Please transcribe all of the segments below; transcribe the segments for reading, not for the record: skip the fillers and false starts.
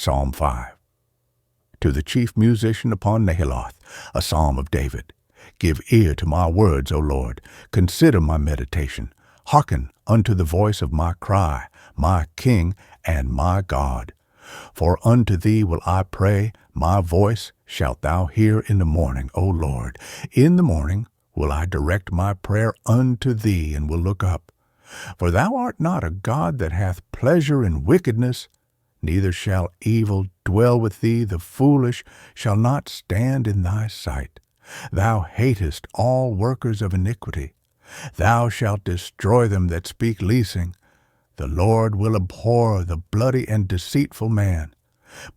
Psalm 5. To the chief musician upon Nahaloth, a psalm of David. Give ear to my words, O Lord. Consider my meditation. Hearken unto the voice of my cry, my King and my God. For unto thee will I pray, my voice shalt thou hear in the morning, O Lord. In the morning will I direct my prayer unto thee, and will look up. For thou art not a God that hath pleasure in wickedness, neither shall evil dwell with thee. The foolish shall not stand in thy sight. Thou hatest all workers of iniquity. Thou shalt destroy them that speak leasing. The Lord will abhor the bloody and deceitful man.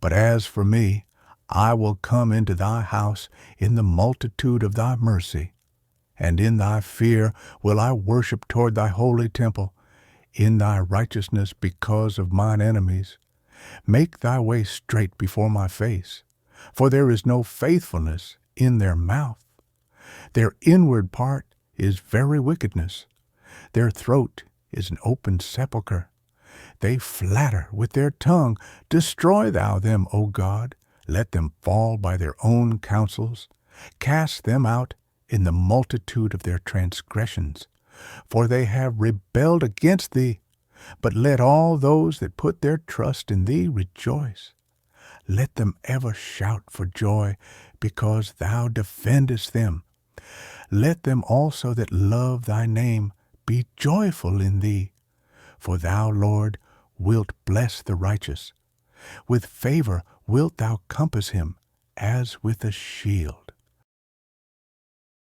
But as for me, I will come into thy house in the multitude of thy mercy. And in thy fear will I worship toward thy holy temple, in thy righteousness because of mine enemies. Make thy way straight before my face, for there is no faithfulness in their mouth. Their inward part is very wickedness. Their throat is an open sepulchre. They flatter with their tongue. Destroy thou them, O God. Let them fall by their own counsels. Cast them out in the multitude of their transgressions. For they have rebelled against thee. But let all those that put their trust in thee rejoice. Let them ever shout for joy, because thou defendest them. Let them also that love thy name be joyful in thee. For thou, Lord, wilt bless the righteous. With favor wilt thou compass him as with a shield.